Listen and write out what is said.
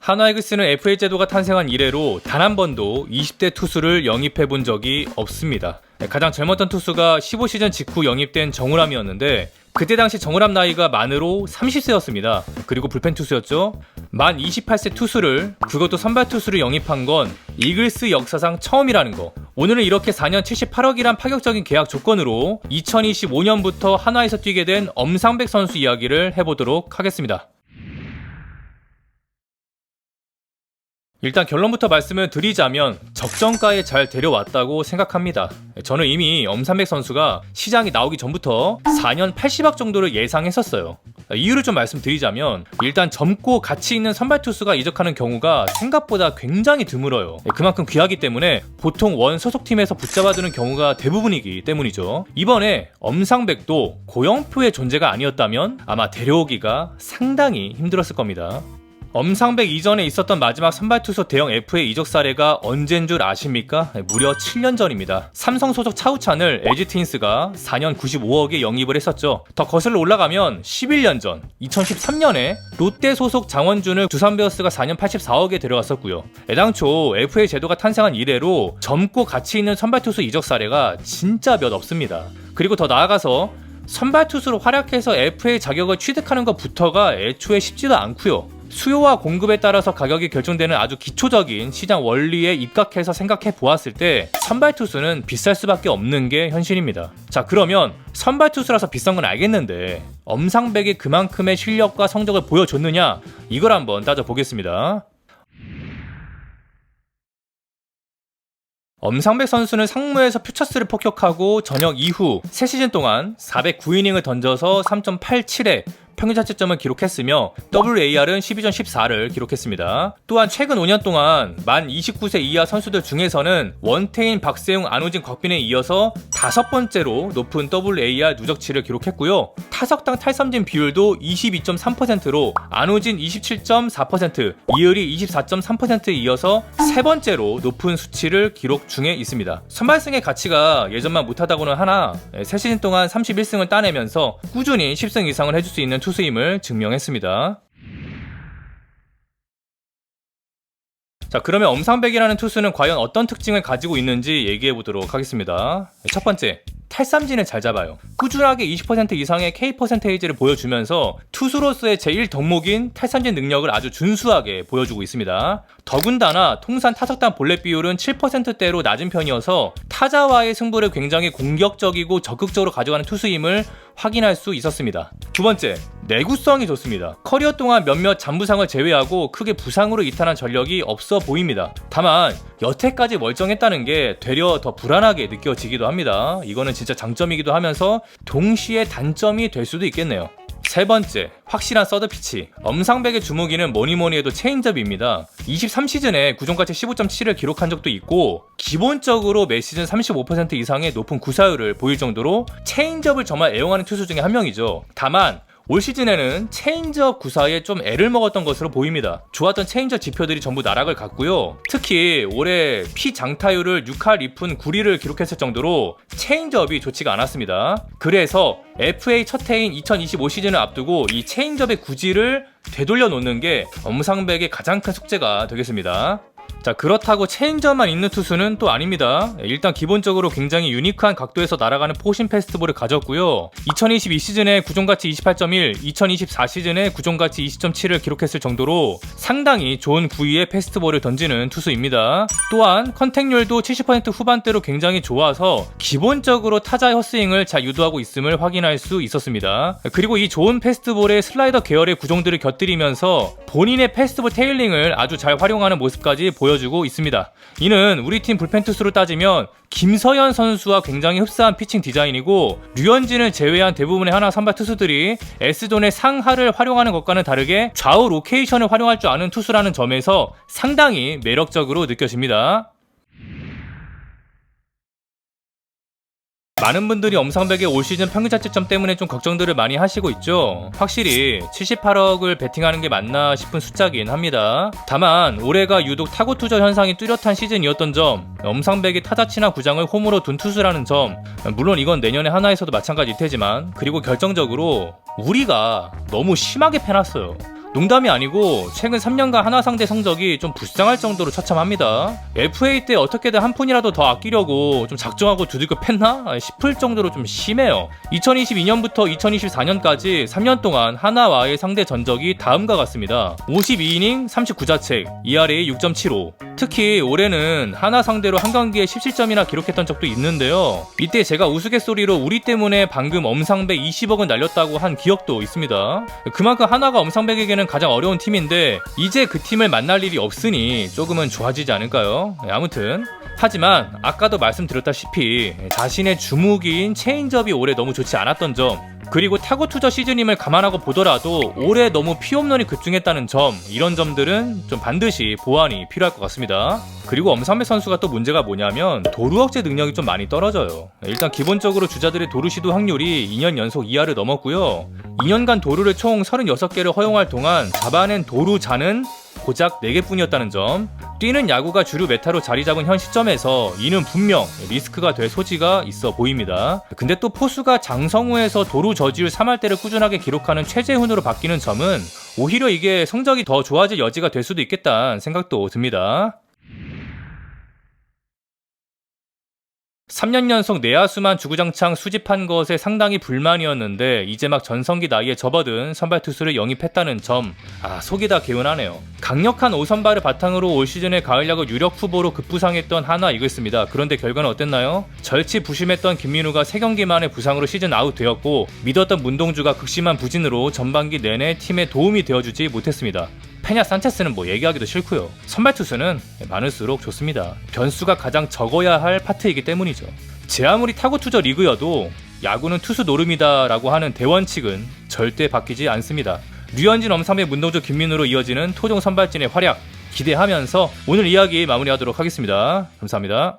한화이글스는 FA 제도가 탄생한 이래로 단 한 번도 20대 투수를 영입해 본 적이 없습니다. 가장 젊었던 투수가 15시즌 직후 영입된 정우람이었는데 그때 당시 정우람 나이가 만으로 30세였습니다. 그리고 불펜 투수였죠. 만 28세 투수를, 그것도 선발 투수를 영입한 건 이글스 역사상 처음이라는 거. 오늘은 이렇게 4년 78억이란 파격적인 계약 조건으로 2025년부터 한화에서 뛰게 된 엄상백 선수 이야기를 해보도록 하겠습니다. 일단 결론부터 말씀을 드리자면 적정가에 잘 데려왔다고 생각합니다. 저는 이미 엄상백 선수가 시장이 나오기 전부터 4년 80억 정도를 예상했었어요. 이유를 좀 말씀드리자면 일단 젊고 가치 있는 선발 투수가 이적하는 경우가 생각보다 굉장히 드물어요. 그만큼 귀하기 때문에 보통 원 소속팀에서 붙잡아두는 경우가 대부분이기 때문이죠. 이번에 엄상백도 고영표의 존재가 아니었다면 아마 데려오기가 상당히 힘들었을 겁니다. 엄상백 이전에 있었던 마지막 선발투수 대형 FA 이적 사례가 언젠 줄 아십니까? 무려 7년 전입니다. 삼성 소속 차우찬을 LG 트윈스가 4년 95억에 영입을 했었죠. 더 거슬러 올라가면 11년 전 2013년에 롯데 소속 장원준을 두산 베어스가 4년 84억에 데려갔었고요. 애당초 FA 제도가 탄생한 이래로 젊고 가치 있는 선발투수 이적 사례가 진짜 몇 없습니다. 그리고 더 나아가서 선발투수로 활약해서 FA 자격을 취득하는 것부터가 애초에 쉽지도 않고요. 수요와 공급에 따라서 가격이 결정되는 아주 기초적인 시장 원리에 입각해서 생각해 보았을 때 선발투수는 비쌀 수밖에 없는 게 현실입니다. 자, 그러면 선발투수라서 비싼 건 알겠는데 엄상백이 그만큼의 실력과 성적을 보여줬느냐, 이걸 한번 따져보겠습니다. 엄상백 선수는 상무에서 퓨처스를 폭격하고 전역 이후 3시즌 동안 409이닝을 던져서 3.87에 평균 자책점을 기록했으며 WAR은 12전 14를 기록했습니다. 또한 최근 5년 동안 만 29세 이하 선수들 중에서는 원태인, 박세웅, 안우진, 곽빈에 이어서 5번째로 높은 WAR 누적치를 기록했고요. 타석당 탈삼진 비율도 22.3%로 안우진 27.4%, 이을이 24.3%에 이어서 3번째로 높은 수치를 기록 중에 있습니다. 선발승의 가치가 예전만 못하다고는 하나 3시즌 동안 31승을 따내면서 꾸준히 10승 이상을 해줄 수 있는 투수임을 증명했습니다. 자, 그러면 엄상백이라는 투수는 과연 어떤 특징을 가지고 있는지 얘기해 보도록 하겠습니다. 첫 번째, 탈삼진을 잘 잡아요. 꾸준하게 20% 이상의 K 퍼센테이지를 보여주면서 투수로서의 제1 덕목인 탈삼진 능력을 아주 준수하게 보여주고 있습니다. 더군다나 통산 타석당 볼넷 비율은 7%대로 낮은 편이어서 타자와의 승부를 굉장히 공격적이고 적극적으로 가져가는 투수임을 확인할 수 있었습니다. 두 번째, 내구성이 좋습니다. 커리어 동안 몇몇 잔부상을 제외하고 크게 부상으로 이탈한 전력이 없어 보입니다. 다만 여태까지 멀쩡했다는 게 되려 더 불안하게 느껴지기도 합니다. 이거는 진짜 장점이기도 하면서 동시에 단점이 될 수도 있겠네요. 세 번째, 확실한 서드피치. 엄상백의 주무기는 뭐니뭐니 해도 체인지업입니다. 23시즌에 구종가치 15.7을 기록한 적도 있고 기본적으로 매 시즌 35% 이상의 높은 구사율을 보일 정도로 체인지업을 정말 애용하는 투수 중에 한 명이죠. 다만 올 시즌에는 체인지업 구사에 좀 애를 먹었던 것으로 보입니다. 좋았던 체인지업 지표들이 전부 나락을 갔고요. 특히 올해 피장타율을 6할 2푼 9리를 기록했을 정도로 체인지업이 좋지가 않았습니다. 그래서 FA 첫 해인 2025 시즌을 앞두고 이 체인지업의 구질을 되돌려 놓는 게 엄상백의 가장 큰 숙제가 되겠습니다. 자, 그렇다고 체인지업만 있는 투수는 또 아닙니다. 일단 기본적으로 굉장히 유니크한 각도에서 날아가는 포신 패스트볼을 가졌고요. 2022 시즌에 구종가치 28.1, 2024 시즌에 구종가치 20.7을 기록했을 정도로 상당히 좋은 구위의 패스트볼을 던지는 투수입니다. 또한 컨택률도 70% 후반대로 굉장히 좋아서 기본적으로 타자의 헛스윙을 잘 유도하고 있음을 확인할 수 있었습니다. 그리고 이 좋은 패스트볼에 슬라이더 계열의 구종들을 곁들이면서 본인의 패스트볼 테일링을 아주 잘 활용하는 모습까지 보여주고 있습니다. 이는 우리 팀 불펜 투수로 따지면 김서현 선수와 굉장히 흡사한 피칭 디자인이고 류현진을 제외한 대부분의 하나 선발 투수들이 S존의 상하를 활용하는 것과는 다르게 좌우 로케이션을 활용할 줄 아는 투수라는 점에서 상당히 매력적으로 느껴집니다. 많은 분들이 엄상백의 올 시즌 평균 자책점 때문에 좀 걱정들을 많이 하시고 있죠. 확실히 78억을 베팅하는 게 맞나 싶은 숫자긴 합니다. 다만 올해가 유독 타고 투저 현상이 뚜렷한 시즌이었던 점, 엄상백이 타자 친화 구장을 홈으로 둔 투수라는 점, 물론 이건 내년에 하나에서도 마찬가지일 테지만, 그리고 결정적으로 우리가 너무 심하게 패놨어요. 농담이 아니고 최근 3년간 하나 상대 성적이 좀 불쌍할 정도로 처참합니다. FA 때 어떻게든 한 푼이라도 더 아끼려고 좀 작정하고 두들겨 팼나 싶을 정도로 좀 심해요. 2022년부터 2024년까지 3년 동안 하나와의 상대 전적이 다음과 같습니다. 52이닝 39자책, ERA 6.75. 특히 올해는 하나 상대로 한 경기에 17점이나 기록했던 적도 있는데요. 이때 제가 우스갯소리로 우리 때문에 방금 엄상백 20억은 날렸다고 한 기억도 있습니다. 그만큼 하나가 엄상백에게는 가장 어려운 팀인데 이제 그 팀을 만날 일이 없으니 조금은 좋아지지 않을까요? 아무튼 하지만 아까도 말씀드렸다시피 자신의 주무기인 체인지업이 올해 너무 좋지 않았던 점, 그리고 타고 투저 시즌임을 감안하고 보더라도 올해 너무 피홈런이 급증했다는 점, 이런 점들은 좀 반드시 보완이 필요할 것 같습니다. 그리고 엄상백 선수가 또 문제가 뭐냐면 도루 억제 능력이 좀 많이 떨어져요. 일단 기본적으로 주자들의 도루 시도 확률이 2년 연속 2할을 넘었고요. 2년간 도루를 총 36개를 허용할 동안 잡아낸 도루자는 고작 4개뿐이었다는 점, 뛰는 야구가 주류 메타로 자리 잡은 현 시점에서 이는 분명 리스크가 될 소지가 있어 보입니다. 근데 또 포수가 장성우에서 도루 저지율 3할대를 꾸준하게 기록하는 최재훈으로 바뀌는 점은 오히려 이게 성적이 더 좋아질 여지가 될 수도 있겠다는 생각도 듭니다. 3년 연속 내야수만 주구장창 수집한 것에 상당히 불만이었는데 이제 막 전성기 나이에 접어든 선발 투수를 영입했다는 점, 속이 다 개운하네요. 강력한 5선발을 바탕으로 올 시즌의 가을 야구 유력 후보로 급부상했던 하나 이글스입니다. 그런데 결과는 어땠나요? 절치부심했던 김민우가 3경기 만에 부상으로 시즌 아웃되었고, 믿었던 문동주가 극심한 부진으로 전반기 내내 팀에 도움이 되어주지 못했습니다. 페냐 산체스는 뭐 얘기하기도 싫고요. 선발 투수는 많을수록 좋습니다. 변수가 가장 적어야 할 파트이기 때문이죠. 제 아무리 타고 투저 리그여도 야구는 투수 노름이다 라고 하는 대원칙은 절대 바뀌지 않습니다. 류현진, 엄상백, 문동주, 김민우로 이어지는 토종 선발진의 활약 기대하면서 오늘 이야기 마무리하도록 하겠습니다. 감사합니다.